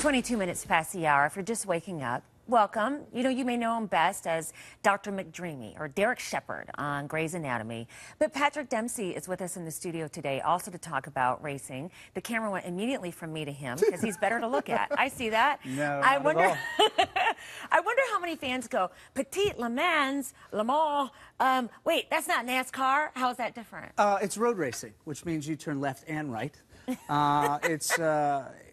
22 minutes past the hour. If you're just waking up, welcome. You may know him best as Dr. McDreamy or Derek Shepherd on Grey's Anatomy. But Patrick Dempsey is with us in the studio today also to talk about racing. The camera went immediately from me to him because he's better to look at. I see that. No, I not wonder, at all. I wonder how many fans go, Petite Le Mans, Le Mans. Wait, that's not NASCAR. How is that different? It's road racing, which means you turn left and right.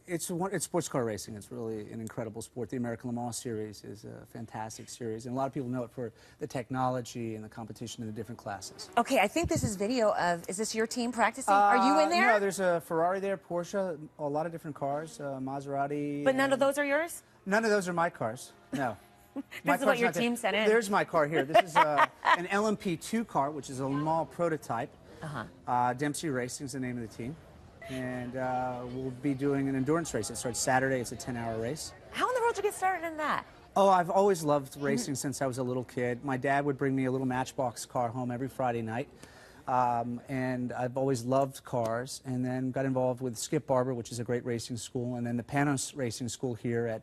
It's sports car racing. It's really an incredible sport. The American Le Mans series is a fantastic series, and a lot of people know it for the technology and the competition in the different classes. Okay, I think this is video of, is this your team practicing? Are you in there? No, there's a Ferrari there, Porsche, a lot of different cars, Maserati. But none of those are yours? None of those are my cars, no. This is what your team sent in. There's my car here. This is an LMP2 car, which is a Le Mans prototype. Dempsey Racing is the name of the team. And we'll be doing an endurance race. It starts Saturday. It's a 10-hour race. How in the world did you get started in that? Oh, I've always loved racing since I was a little kid. My dad would bring me a little Matchbox car home every Friday night. And I've always loved cars, and then got involved with Skip Barber, which is a great racing school, and then the Panos Racing School here at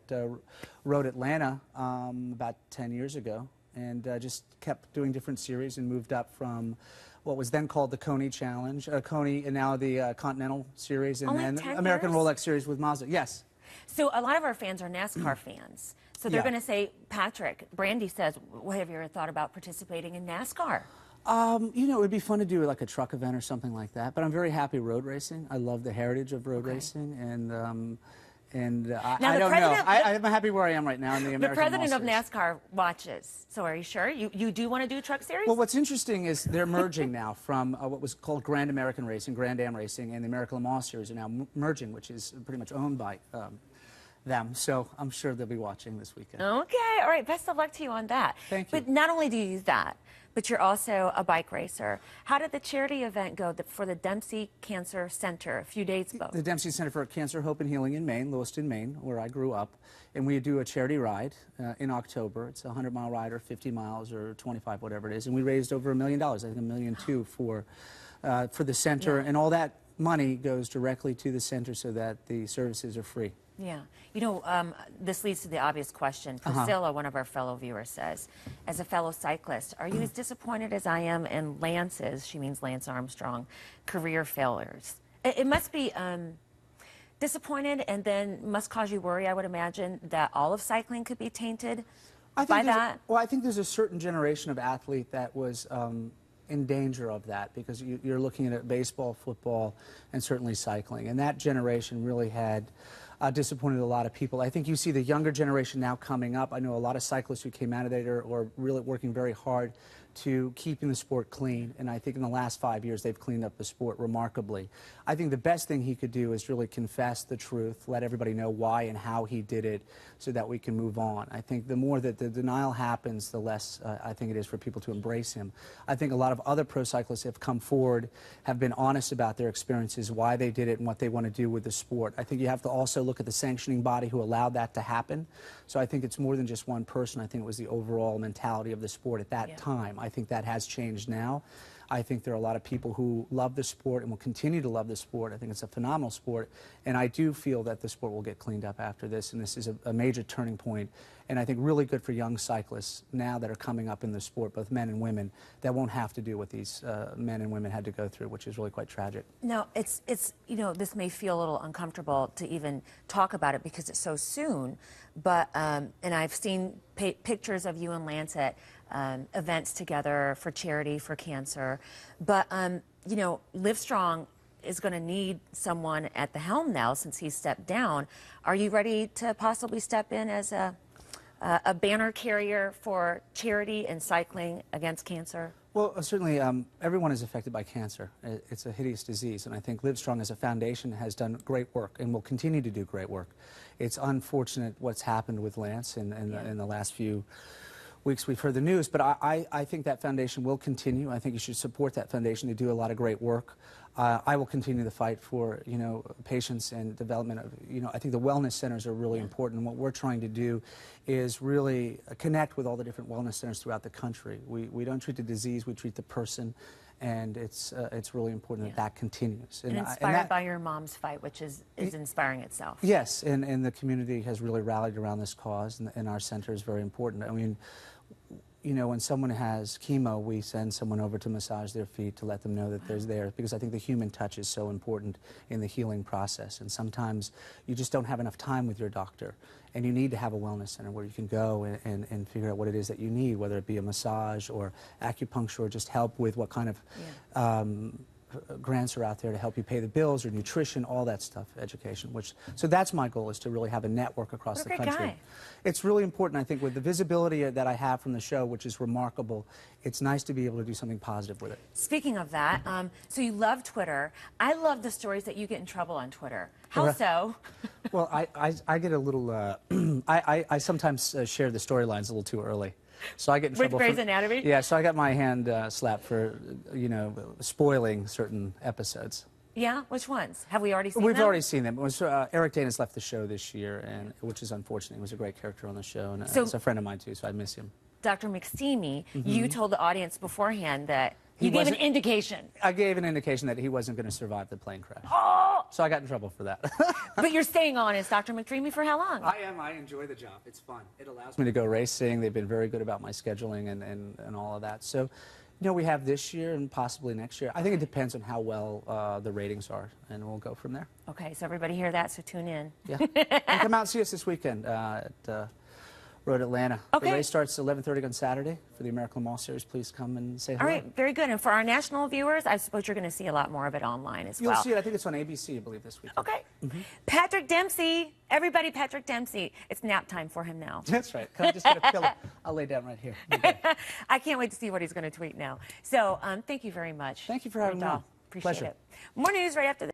Road Atlanta about 10 years ago, and just kept doing different series and moved up from what was then called the Coney Challenge, Coney, and now the Continental Series, and then American Rolex Series with Mazda. Yes. So a lot of our fans are NASCAR fans. So they're going to say, Patrick, Brandy says, well, have you ever thought about participating in NASCAR? You know, it would be fun to do like a truck event or something like that, but I'm very happy road racing. I love the heritage of road racing, and I don't know. I'm happy where I am right now in the American The president of Series. NASCAR watches. So are you sure? You do want to do a truck series? Well, what's interesting is they're merging now from what was called Grand American Racing, Grand Am Racing, and the American Le Mans Series are now merging, which is pretty much owned by them. So I'm sure they'll be watching this weekend. Okay. All right. Best of luck to you on that. Thank you. But not only do you use that, but you're also a bike racer. How did the charity event go for the Dempsey Cancer Center a few days ago? The Dempsey Center for Cancer, Hope, and Healing in Maine, Lewiston, Maine, where I grew up. And we do a charity ride in October. It's a 100-mile ride or 50 miles or 25, whatever it is. And we raised over $1 million, I think $1.2 million for the center. And all that money goes directly to the center so that the services are free. Yeah. You know, this leads to the obvious question. Priscilla, one of our fellow viewers, says, as a fellow cyclist, are you as disappointed as I am in Lance's, she means Lance Armstrong, career failures? It must be disappointed, and then must cause you worry, I would imagine, that all of cycling could be tainted by that? Well, I think there's a certain generation of athlete that was in danger of that, because you're looking at baseball, football, and certainly cycling. And that generation really had disappointed a lot of people. I think you see the younger generation now coming up. I know a lot of cyclists who came out of there are really working very hard to keeping the sport clean, and I think in the last 5 years they've cleaned up the sport remarkably. I think the best thing he could do is really confess the truth, let everybody know why and how he did it so that we can move on. I think the more that the denial happens, the less I think it is for people to embrace him. I think a lot of other pro cyclists have come forward, have been honest about their experiences, why they did it and what they want to do with the sport. I think you have to also look at the sanctioning body who allowed that to happen. So I think it's more than just one person. I think it was the overall mentality of the sport at that time. I think that has changed now. I think there are a lot of people who love the sport and will continue to love the sport. I think it's a phenomenal sport, and I do feel that the sport will get cleaned up after this, and this is a major turning point, and I think really good for young cyclists now that are coming up in the sport, both men and women, that won't have to do what these men and women had to go through, which is really quite tragic. Now, it's you know, this may feel a little uncomfortable to even talk about it because it's so soon, but, and I've seen pictures of you and Lance at events together for charity, for cancer. But, you know, Livestrong is going to need someone at the helm now since he's stepped down. Are you ready to possibly step in as a banner carrier for charity and cycling against cancer? Well, certainly everyone is affected by cancer. It's a hideous disease, and I think Livestrong as a foundation has done great work and will continue to do great work. It's unfortunate what's happened with Lance in the last few weeks we've heard the news, but I think that foundation will continue. I think you should support that foundation. They do a lot of great work. I will continue the fight for, patients and development of, I think the wellness centers are really important. What we're trying to do is really connect with all the different wellness centers throughout the country. We don't treat the disease, we treat the person, and it's really important that continues. And inspired by your mom's fight, which is inspiring itself. Yes, and the community has really rallied around this cause, and our center is very important. I mean, when someone has chemo, we send someone over to massage their feet to let them know that there's there, because I think the human touch is so important in the healing process. And sometimes you just don't have enough time with your doctor, and you need to have a wellness center where you can go and figure out what it is that you need, whether it be a massage or acupuncture or just help with what kind of grants are out there to help you pay the bills, or nutrition, all that stuff, education. So that's my goal, is to really have a network across the country. Guy. It's really important, I think, with the visibility that I have from the show, which is remarkable. It's nice to be able to do something positive with it. Speaking of that, so you love Twitter. I love the stories that you get in trouble on Twitter. How so? Well, I get a little. I sometimes share the storylines a little too early. So I get in trouble with Grey's Anatomy? Yeah, so I got my hand slapped for, spoiling certain episodes. Yeah? Which ones? Have we already seen them? We've already seen them. It was, Eric Dana's left the show this year, which is unfortunate. He was a great character on the show, and he's a friend of mine, too, so I miss him. Dr. McSteamy, you told the audience beforehand that you gave an indication. I gave an indication that he wasn't going to survive the plane crash. Oh! So I got in trouble for that. But you're staying on as Dr. McDreamy for how long? I am. I enjoy the job. It's fun. It allows me to go racing. They've been very good about my scheduling and all of that. So, we have this year and possibly next year. I think it depends on how well the ratings are, and we'll go from there. Okay, so everybody hear that, so tune in. Yeah. And come out and see us this weekend at Road Atlanta. Okay. The race starts at 11:30 on Saturday for the American Le Mans Series. Please come and say hello. All right, very good. And for our national viewers, I suppose you're going to see a lot more of it online as well. You'll see it. I think it's on ABC, I believe, this week. Okay. Patrick Dempsey. Everybody, Patrick Dempsey. It's nap time for him now. That's right. Can I just get a pillow? I'll lay down right here. Okay. I can't wait to see what he's going to tweet now. So thank you very much. Thank you for having me on. Appreciate Pleasure. it. More news right after this.